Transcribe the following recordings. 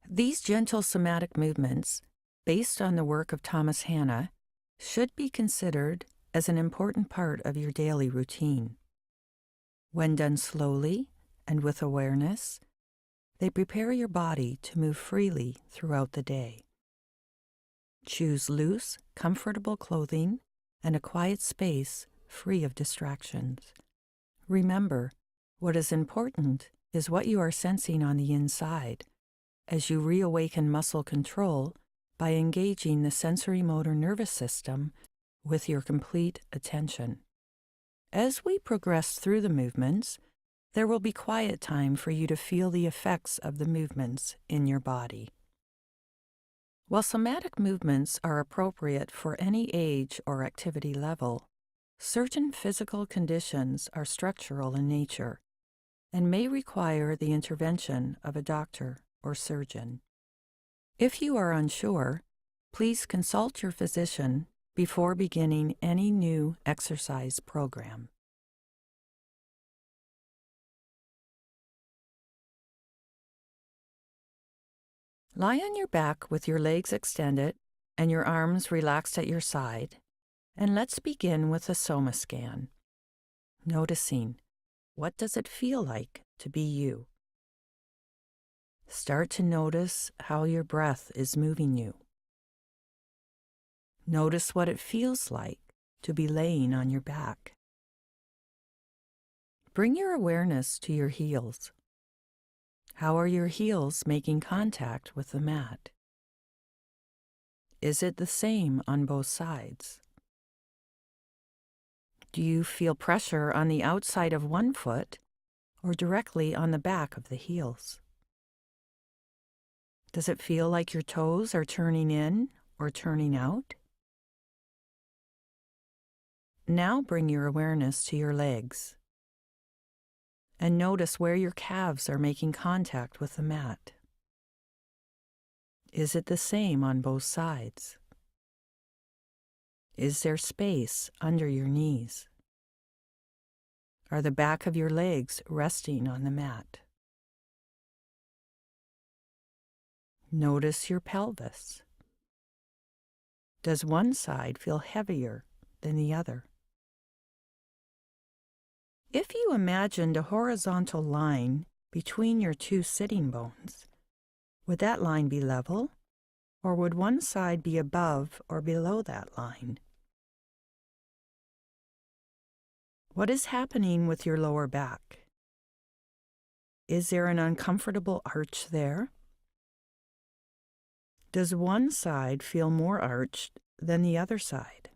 These gentle somatic movements, based on the work of Thomas Hanna, should be considered as an important part of your daily routine. When done slowly and with awareness, they prepare your body to move freely throughout the day. Choose loose, comfortable clothing and a quiet space free of distractions. Remember, what is important is what you are sensing on the inside as you reawaken muscle control by engaging the sensory-motor nervous system with your complete attention. As we progress through the movements, there will be quiet time for you to feel the effects of the movements in your body. While somatic movements are appropriate for any age or activity level, certain physical conditions are structural in nature and may require the intervention of a doctor or surgeon. If you are unsure, please consult your physician before beginning any new exercise program. Lie on your back with your legs extended and your arms relaxed at your side, and let's begin with a Soma scan. Noticing, what does it feel like to be you? Start to notice how your breath is moving you. Notice what it feels like to be laying on your back. Bring your awareness to your heels. How are your heels making contact with the mat? Is it the same on both sides? Do you feel pressure on the outside of one foot or directly on the back of the heels? Does it feel like your toes are turning in or turning out? Now bring your awareness to your legs and notice where your calves are making contact with the mat. Is it the same on both sides? Is there space under your knees? Are the back of your legs resting on the mat? Notice your pelvis. Does one side feel heavier than the other? If you imagined a horizontal line between your two sitting bones, would that line be level, or would one side be above or below that line? What is happening with your lower back? Is there an uncomfortable arch there? Does one side feel more arched than the other side?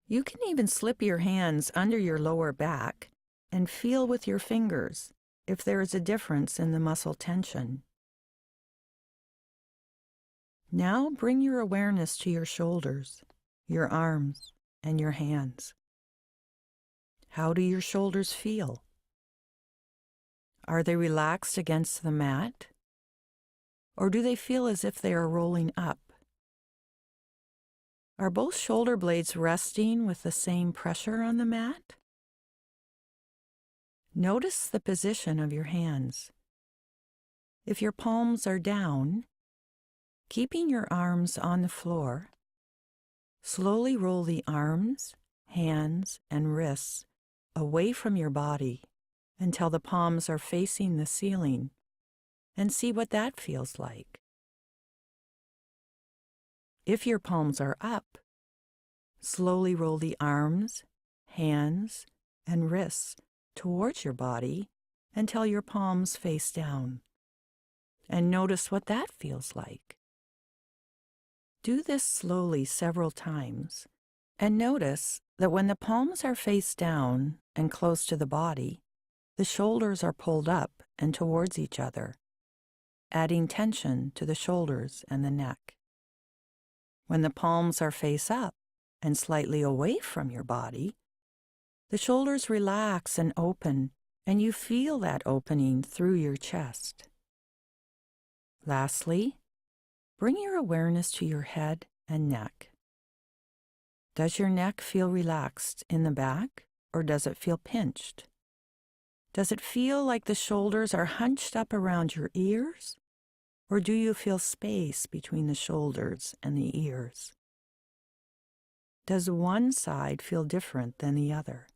You can even slip your hands under your lower back and feel with your fingers if there is a difference in the muscle tension. Now bring your awareness to your shoulders, your arms, and your hands. How do your shoulders feel? Are they relaxed against the mat? Or do they feel as if they are rolling up? Are both shoulder blades resting with the same pressure on the mat? Notice the position of your hands. If your palms are down, keeping your arms on the floor, slowly roll the arms, hands, and wrists away from your body until the palms are facing the ceiling, and see what that feels like. If your palms are up, slowly roll the arms, hands, and wrists towards your body until your palms face down, and notice what that feels like. Do this slowly several times, and notice that when the palms are face down and close to the body, the shoulders are pulled up and towards each other, adding tension to the shoulders and the neck. When the palms are face up and slightly away from your body, the shoulders relax and open, and you feel that opening through your chest. Lastly, bring your awareness to your head and neck. Does your neck feel relaxed in the back, or does it feel pinched? Does it feel like the shoulders are hunched up around your ears, Or do you feel space between the shoulders and the ears? Does one side feel different than the other?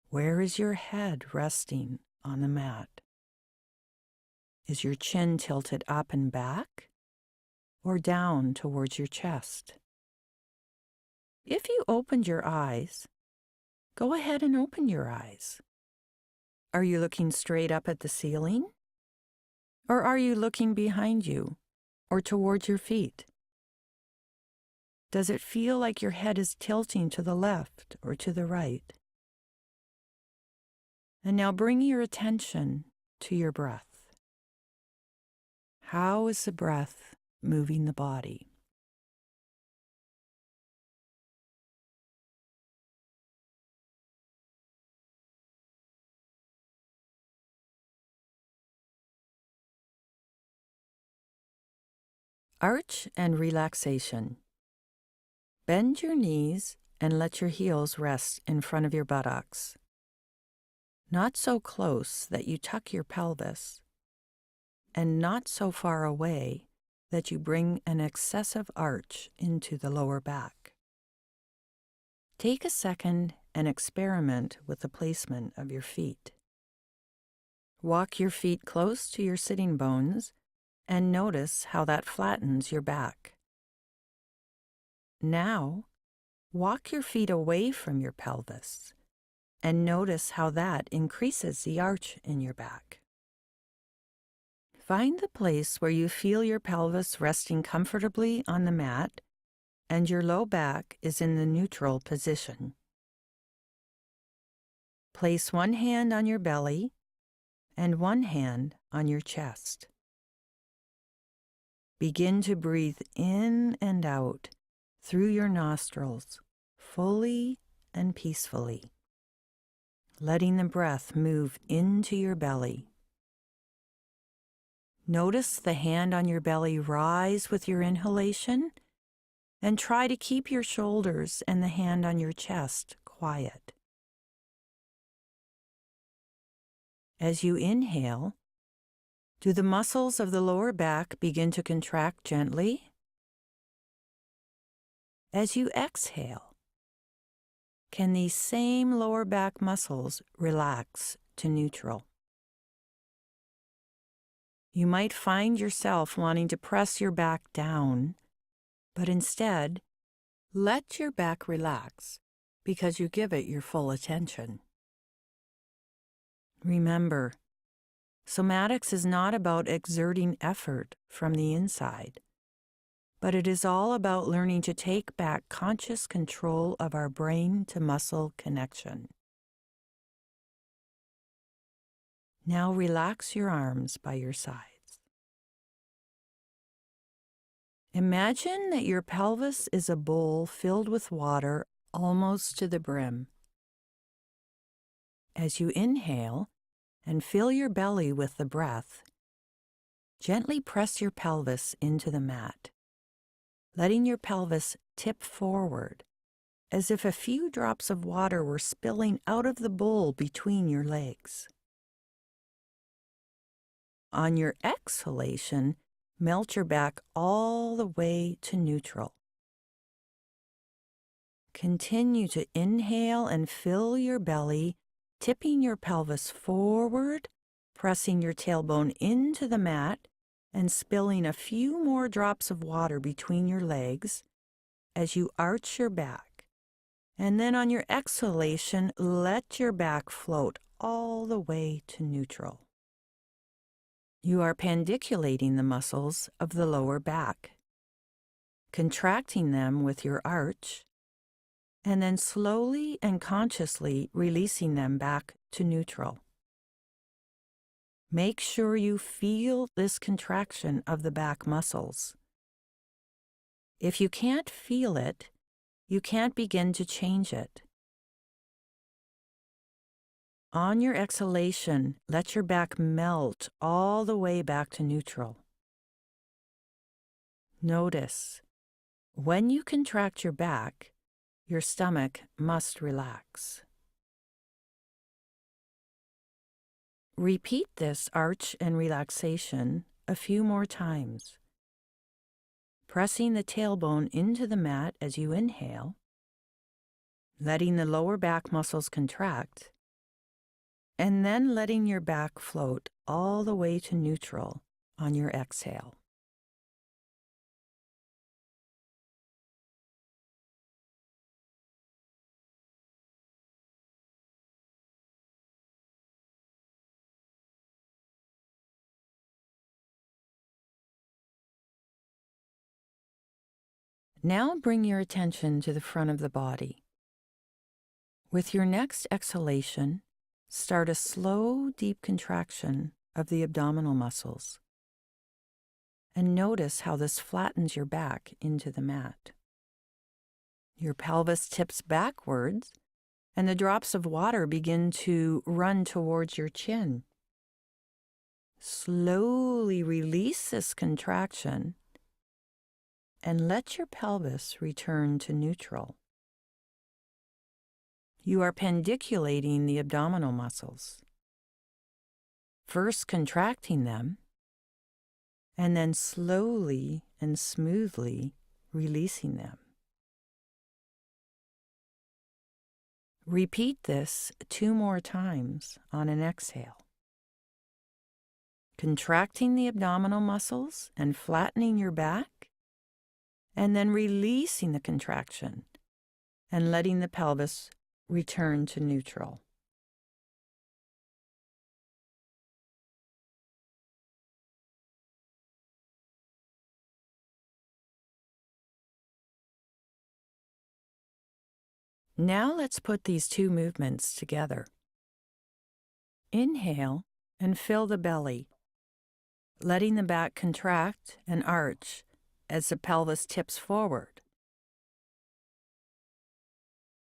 Where is your head resting on the mat? Is your chin tilted up and back or down towards your chest? If you opened your eyes, go ahead and open your eyes. Are you looking straight up at the ceiling? Or are you looking behind you or towards your feet? Does it feel like your head is tilting to the left or to the right? And now bring your attention to your breath. How is the breath moving the body? Arch and relaxation. Bend your knees and let your heels rest in front of your buttocks. Not so close that you tuck your pelvis, and not so far away that you bring an excessive arch into the lower back. Take a second and experiment with the placement of your feet. Walk your feet close to your sitting bones and notice how that flattens your back. Now, walk your feet away from your pelvis and notice how that increases the arch in your back. Find the place where you feel your pelvis resting comfortably on the mat and your low back is in the neutral position. Place one hand on your belly and one hand on your chest. Begin to breathe in and out through your nostrils, fully and peacefully, letting the breath move into your belly. Notice the hand on your belly rise with your inhalation, and try to keep your shoulders and the hand on your chest quiet. As you inhale, do the muscles of the lower back begin to contract gently? As you exhale, can these same lower back muscles relax to neutral? You might find yourself wanting to press your back down, but instead, let your back relax because you give it your full attention. Remember, somatics is not about exerting effort from the inside, but it is all about learning to take back conscious control of our brain-to-muscle connection. Now relax your arms by your sides. Imagine that your pelvis is a bowl filled with water almost to the brim. As you inhale and fill your belly with the breath, gently press your pelvis into the mat, letting your pelvis tip forward as if a few drops of water were spilling out of the bowl between your legs. On your exhalation, melt your back all the way to neutral. Continue to inhale and fill your belly, tipping your pelvis forward, pressing your tailbone into the mat, and spilling a few more drops of water between your legs as you arch your back. And then on your exhalation, let your back float all the way to neutral. You are pandiculating the muscles of the lower back, contracting them with your arch, and then slowly and consciously releasing them back to neutral. Make sure you feel this contraction of the back muscles. If you can't feel it, you can't begin to change it. On your exhalation, let your back melt all the way back to neutral. Notice, when you contract your back, your stomach must relax. Repeat this arch and relaxation a few more times, pressing the tailbone into the mat as you inhale, letting the lower back muscles contract, and then letting your back float all the way to neutral on your exhale. Now bring your attention to the front of the body. With your next exhalation, start a slow, deep contraction of the abdominal muscles. And notice how this flattens your back into the mat. Your pelvis tips backwards, and the drops of water begin to run towards your chin. Slowly release this contraction and let your pelvis return to neutral. You are pendiculating the abdominal muscles, first contracting them, and then slowly and smoothly releasing them. Repeat this 2 more times on an exhale. Contracting the abdominal muscles and flattening your back, and then releasing the contraction and letting the pelvis return to neutral. Now let's put these 2 movements together. Inhale and fill the belly, letting the back contract and arch as the pelvis tips forward.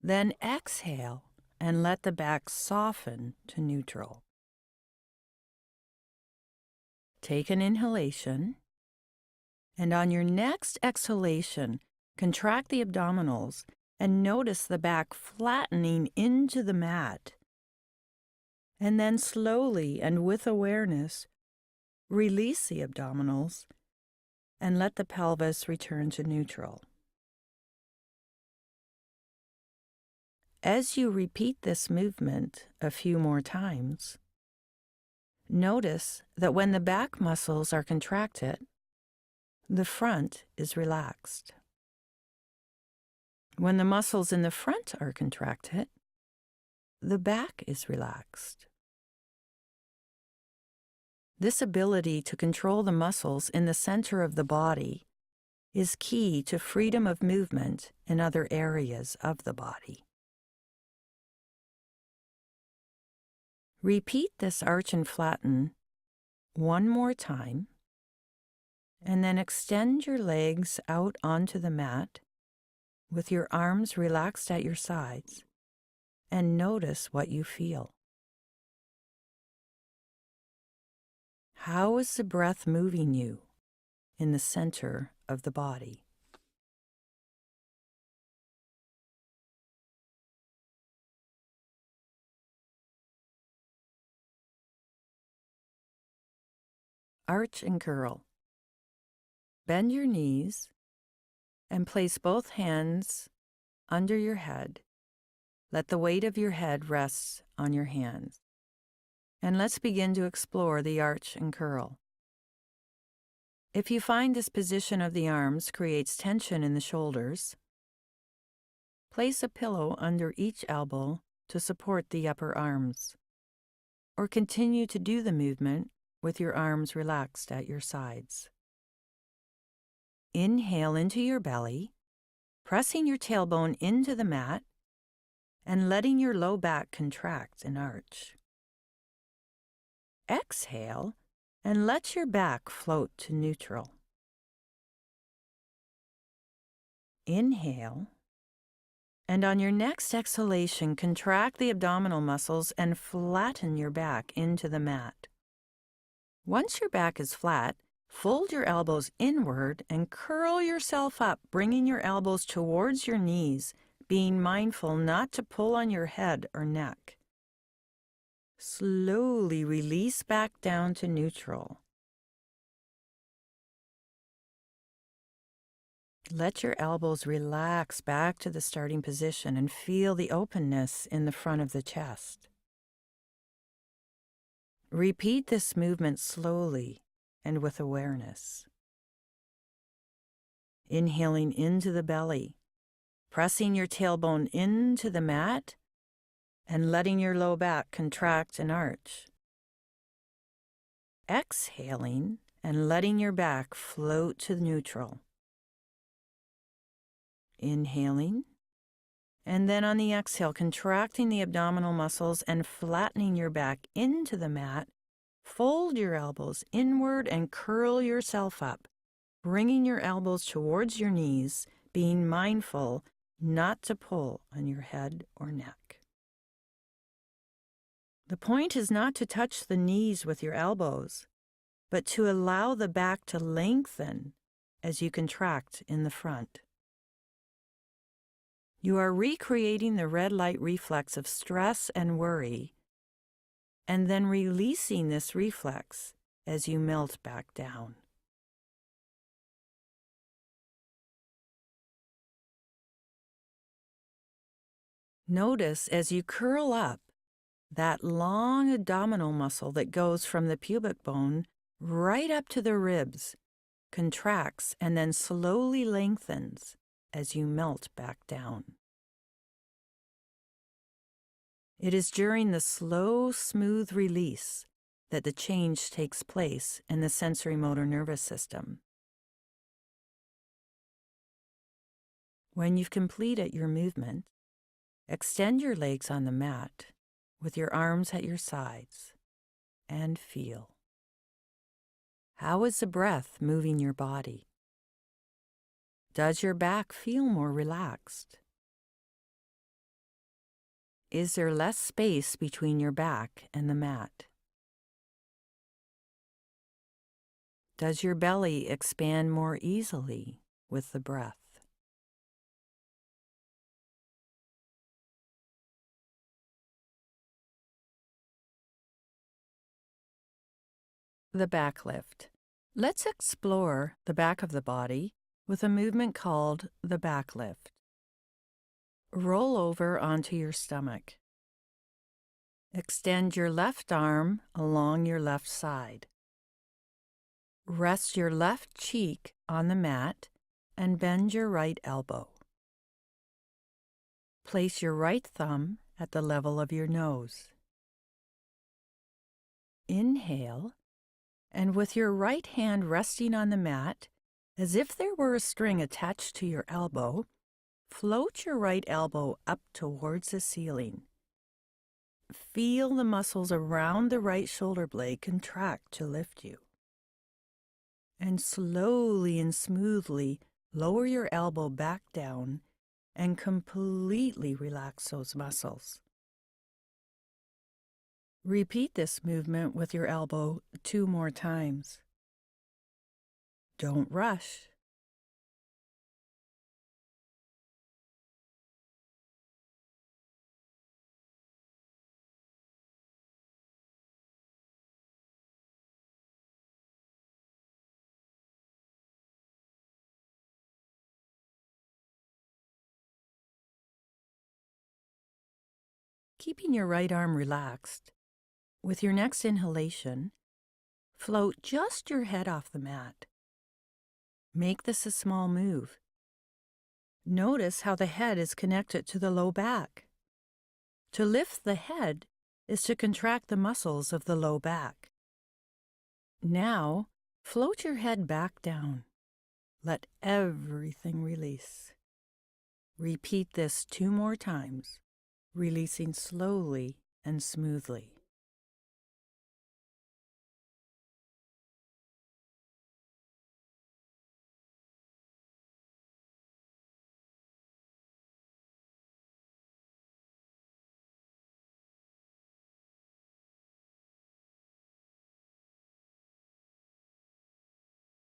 Then exhale and let the back soften to neutral. Take an inhalation, and on your next exhalation, contract the abdominals and notice the back flattening into the mat. And then slowly and with awareness, release the abdominals and let the pelvis return to neutral. As you repeat this movement a few more times, notice that when the back muscles are contracted, the front is relaxed. When the muscles in the front are contracted, the back is relaxed. This ability to control the muscles in the center of the body is key to freedom of movement in other areas of the body. Repeat this arch and flatten 1 more time, and then extend your legs out onto the mat with your arms relaxed at your sides, and notice what you feel. How is the breath moving you in the center of the body? Arch and curl. Bend your knees and place both hands under your head. Let the weight of your head rest on your hands. And let's begin to explore the arch and curl. If you find this position of the arms creates tension in the shoulders, place a pillow under each elbow to support the upper arms, or continue to do the movement with your arms relaxed at your sides. Inhale into your belly, pressing your tailbone into the mat and letting your low back contract and arch. Exhale and let your back float to neutral. Inhale, and on your next exhalation, contract the abdominal muscles and flatten your back into the mat. Once your back is flat, fold your elbows inward and curl yourself up, bringing your elbows towards your knees, being mindful not to pull on your head or neck. Slowly release back down to neutral. Let your elbows relax back to the starting position and feel the openness in the front of the chest. Repeat this movement slowly and with awareness. Inhaling into the belly, pressing your tailbone into the mat, and letting your low back contract and arch. Exhaling and letting your back float to neutral. Inhaling, and then on the exhale, contracting the abdominal muscles and flattening your back into the mat. Fold your elbows inward and curl yourself up, bringing your elbows towards your knees, being mindful not to pull on your head or neck. The point is not to touch the knees with your elbows, but to allow the back to lengthen as you contract in the front. You are recreating the red light reflex of stress and worry, and then releasing this reflex as you melt back down. Notice as you curl up, that long abdominal muscle that goes from the pubic bone right up to the ribs contracts and then slowly lengthens as you melt back down. It is during the slow, smooth release that the change takes place in the sensory motor nervous system. When you've completed your movement, extend your legs on the mat with your arms at your sides and feel. How is the breath moving your body? Does your back feel more relaxed? Is there less space between your back and the mat? Does your belly expand more easily with the breath? The back lift. Let's explore the back of the body with a movement called the back lift. Roll over onto your stomach. Extend your left arm along your left side. Rest your left cheek on the mat and bend your right elbow. Place your right thumb at the level of your nose. Inhale, and with your right hand resting on the mat, as if there were a string attached to your elbow, float your right elbow up towards the ceiling. Feel the muscles around the right shoulder blade contract to lift you. And slowly and smoothly lower your elbow back down and completely relax those muscles. Repeat this movement with your elbow 2 more times. Don't rush. Keeping your right arm relaxed, with your next inhalation, float just your head off the mat. Make this a small move. Notice how the head is connected to the low back. To lift the head is to contract the muscles of the low back. Now, float your head back down. Let everything release. Repeat this 2 more times, releasing slowly and smoothly.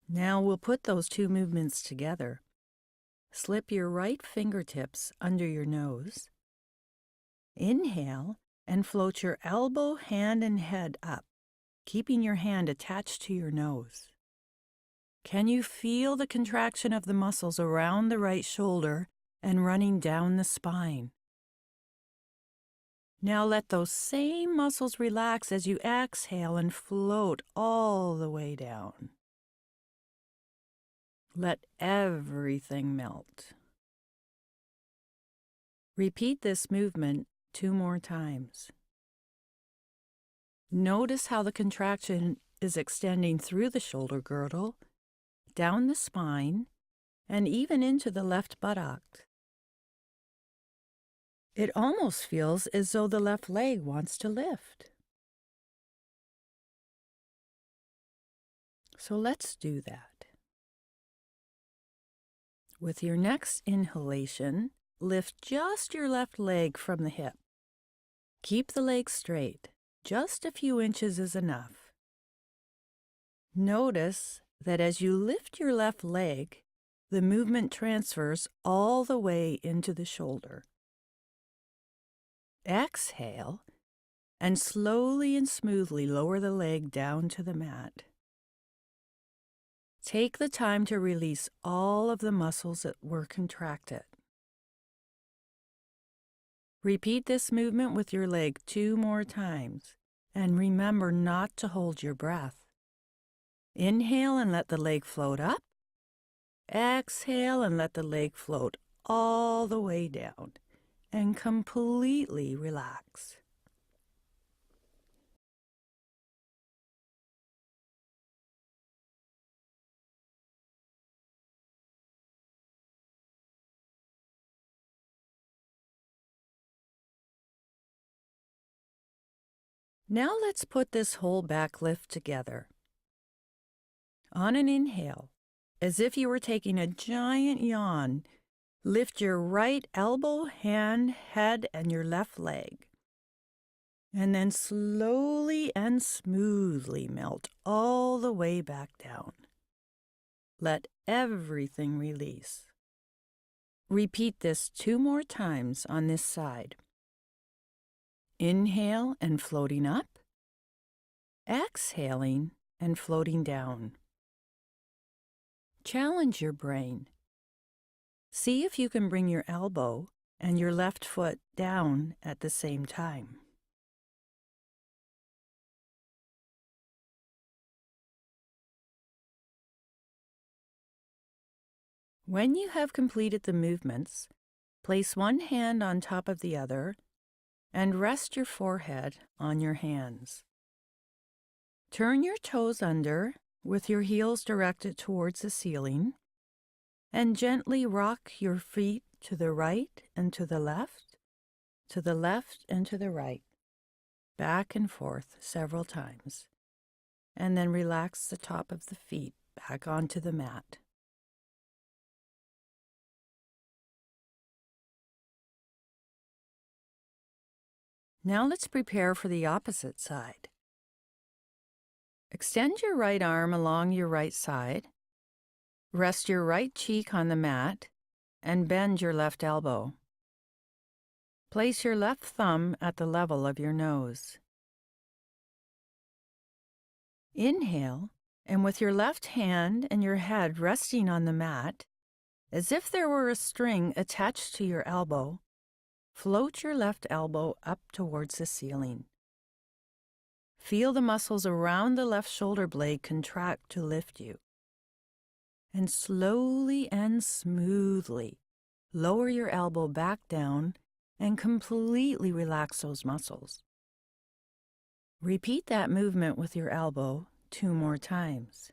Now we'll put those 2 movements together. Slip your right fingertips under your nose. Inhale and float your elbow, hand, and head up, keeping your hand attached to your nose. Can you feel the contraction of the muscles around the right shoulder and running down the spine? Now let those same muscles relax as you exhale and float all the way down. Let everything melt. Repeat this movement 2 more times. Notice how the contraction is extending through the shoulder girdle, down the spine, and even into the left buttock. It almost feels as though the left leg wants to lift. So let's do that. With your next inhalation, lift just your left leg from the hip. Keep the leg straight. Just a few inches is enough. Notice that as you lift your left leg, the movement transfers all the way into the shoulder. Exhale and slowly and smoothly lower the leg down to the mat. Take the time to release all of the muscles that were contracted. Repeat this movement with your leg 2 more times, and remember not to hold your breath. Inhale and let the leg float up. Exhale and let the leg float all the way down, and completely relax. Now let's put this whole back lift together. On an inhale, as if you were taking a giant yawn, lift your right elbow, hand, head, and your left leg. And then slowly and smoothly melt all the way back down. Let everything release. Repeat this 2 more times on this side. Inhale and floating up. Exhaling and floating down. Challenge your brain. See if you can bring your elbow and your left foot down at the same time. When you have completed the movements, place one hand on top of the other and rest your forehead on your hands. Turn your toes under with your heels directed towards the ceiling and gently rock your feet to the right and to the left and to the right, back and forth several times, and then relax the top of the feet back onto the mat. Now let's prepare for the opposite side. Extend your right arm along your right side, rest your right cheek on the mat, and bend your left elbow. Place your left thumb at the level of your nose. Inhale, and with your left hand and your head resting on the mat, as if there were a string attached to your elbow, float your left elbow up towards the ceiling. Feel the muscles around the left shoulder blade contract to lift you. And slowly and smoothly lower your elbow back down and completely relax those muscles. Repeat that movement with your elbow 2 more times.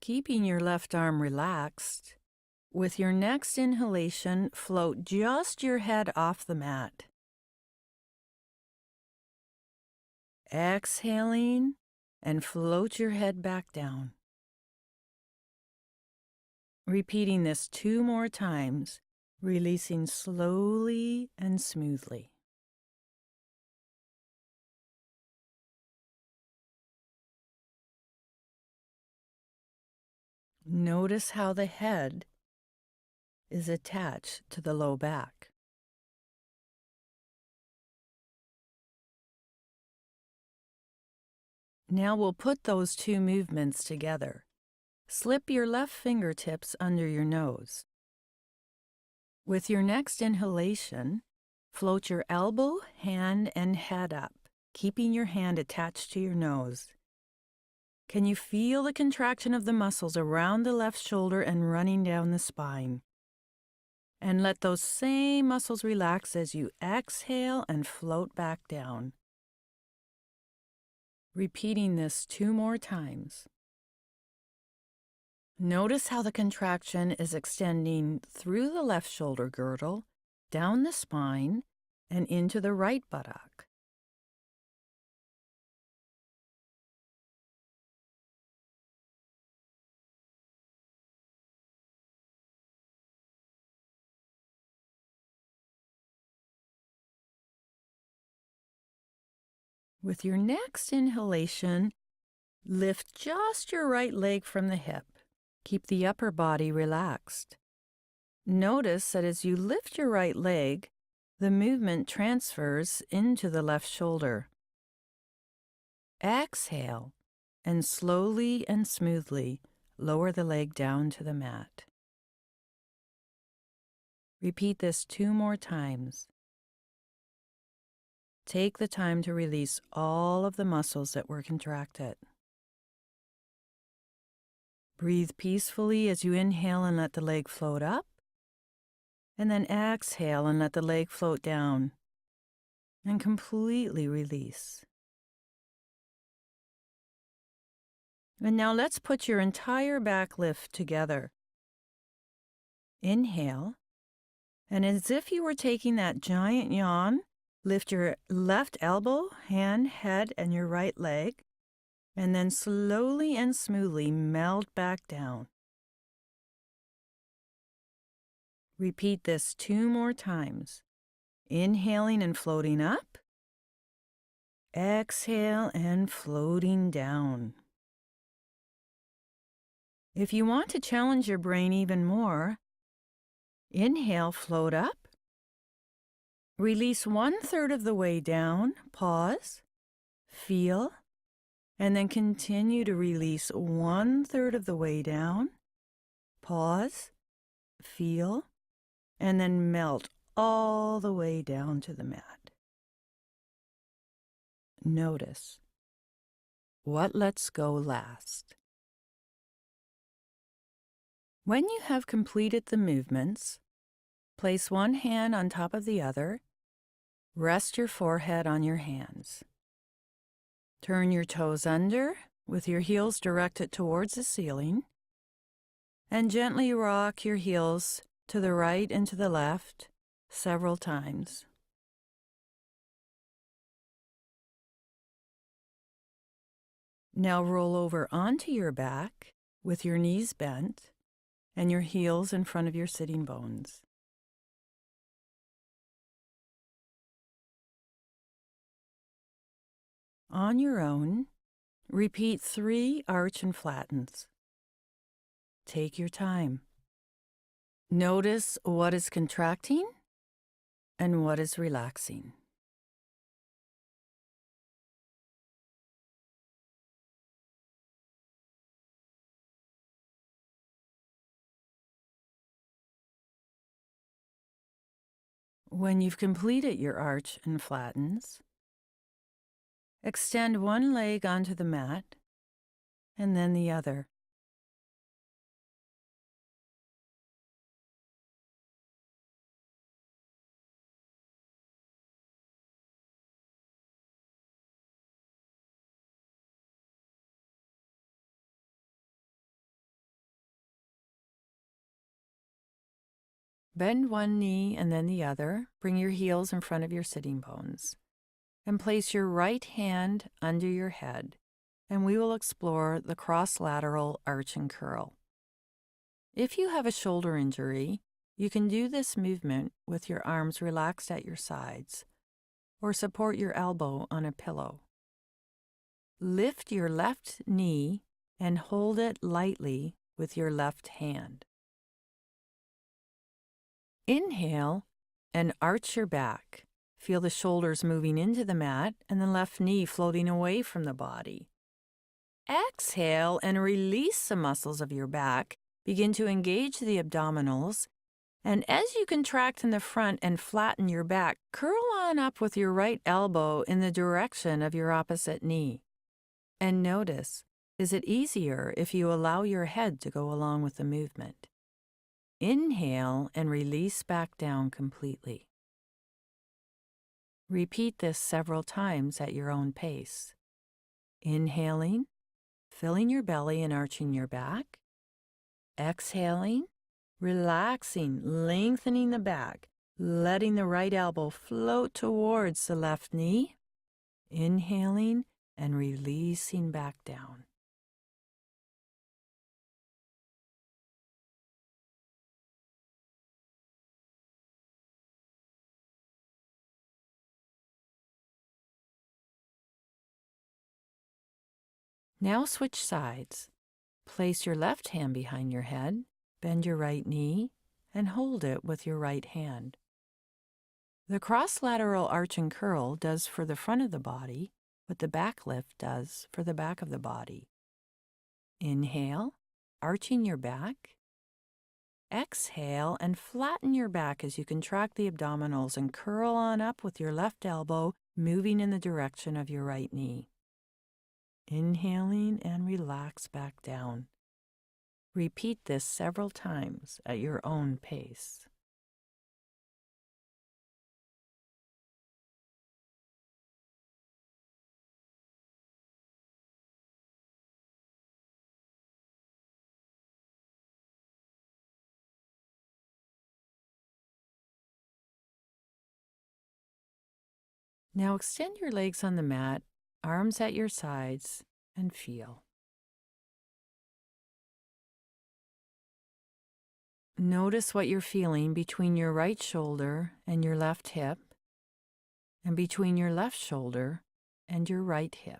Keeping your left arm relaxed, with your next inhalation, float just your head off the mat. Exhaling and float your head back down. Repeating this 2 more times, releasing slowly and smoothly. Notice how the head is attached to the low back. Now we'll put those two movements together. Slip your left fingertips under your nose. With your next inhalation, float your elbow, hand, and head up, keeping your hand attached to your nose. Can you feel the contraction of the muscles around the left shoulder and running down the spine? And let those same muscles relax as you exhale and float back down. Repeating this 2 more times. Notice how the contraction is extending through the left shoulder girdle, down the spine, and into the right buttock. With your next inhalation, lift just your right leg from the hip. Keep the upper body relaxed. Notice that as you lift your right leg, the movement transfers into the left shoulder. Exhale and slowly and smoothly lower the leg down to the mat. Repeat this 2 more times. Take the time to release all of the muscles that were contracted. Breathe peacefully as you inhale and let the leg float up, and then exhale and let the leg float down, and completely release. And now let's put your entire back lift together. Inhale, and as if you were taking that giant yawn, lift your left elbow, hand, head, and your right leg, and then slowly and smoothly melt back down. Repeat this 2 more times. Inhaling and floating up. Exhale and floating down. If you want to challenge your brain even more, inhale, float up. Release 1/3 of the way down, pause, feel, and then continue to release 1/3 of the way down, pause, feel, and then melt all the way down to the mat. Notice what lets go last. When you have completed the movements, place one hand on top of the other. Rest your forehead on your hands. Turn your toes under with your heels directed towards the ceiling, and gently rock your heels to the right and to the left several times. Now roll over onto your back with your knees bent and your heels in front of your sitting bones. On your own, repeat 3 arch and flattens. Take your time. Notice what is contracting and what is relaxing. When you've completed your arch and flattens, extend one leg onto the mat and then the other. Bend one knee and then the other. Bring your heels in front of your sitting bones. And place your right hand under your head, and we will explore the cross-lateral arch and curl. If you have a shoulder injury, you can do this movement with your arms relaxed at your sides, or support your elbow on a pillow. Lift your left knee and hold it lightly with your left hand. Inhale and arch your back. Feel the shoulders moving into the mat and the left knee floating away from the body. Exhale and release the muscles of your back. Begin to engage the abdominals. And as you contract in the front and flatten your back, curl on up with your right elbow in the direction of your opposite knee. And notice, is it easier if you allow your head to go along with the movement? Inhale and release back down completely. Repeat this several times at your own pace. Inhaling, filling your belly and arching your back. Exhaling, relaxing, lengthening the back, letting the right elbow float towards the left knee. Inhaling and releasing back down. Now switch sides. Place your left hand behind your head, bend your right knee, and hold it with your right hand. The cross-lateral arch and curl does for the front of the body what the back lift does for the back of the body. Inhale, arching your back. Exhale and flatten your back as you contract the abdominals and curl on up with your left elbow moving in the direction of your right knee. Inhaling and relax back down. Repeat this several times at your own pace. Now extend your legs on the mat, arms at your sides, and feel. Notice what you're feeling between your right shoulder and your left hip, and between your left shoulder and your right hip.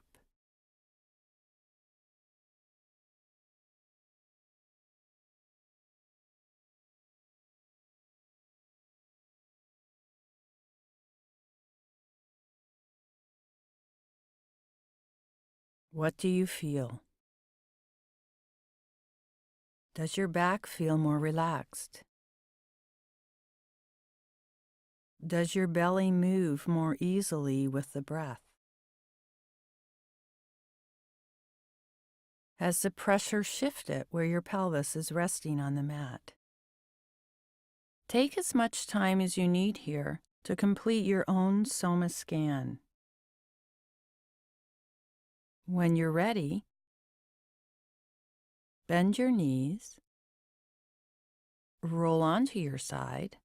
What do you feel? Does your back feel more relaxed? Does your belly move more easily with the breath? Has the pressure shifted where your pelvis is resting on the mat? Take as much time as you need here to complete your own Soma scan. When you're ready, bend your knees, roll onto your side,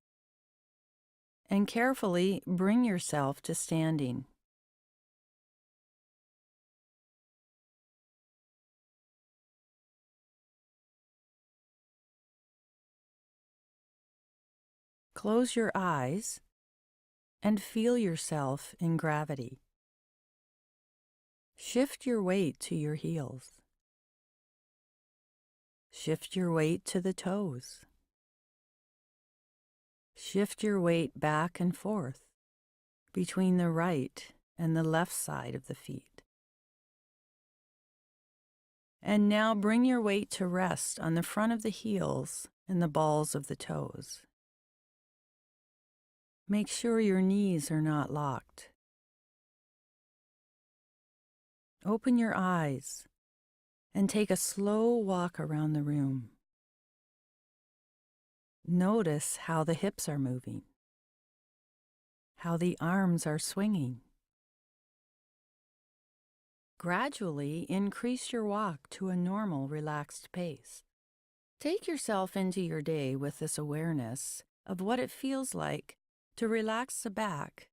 and carefully bring yourself to standing. Close your eyes and feel yourself in gravity. Shift your weight to your heels. Shift your weight to the toes. Shift your weight back and forth between the right and the left side of the feet. And now bring your weight to rest on the front of the heels and the balls of the toes. Make sure your knees are not locked. Open your eyes and take a slow walk around the room. Notice how the hips are moving, how the arms are swinging. Gradually increase your walk to a normal, relaxed pace. Take yourself into your day with this awareness of what it feels like to relax the back,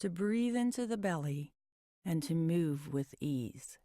to breathe into the belly, and to move with ease.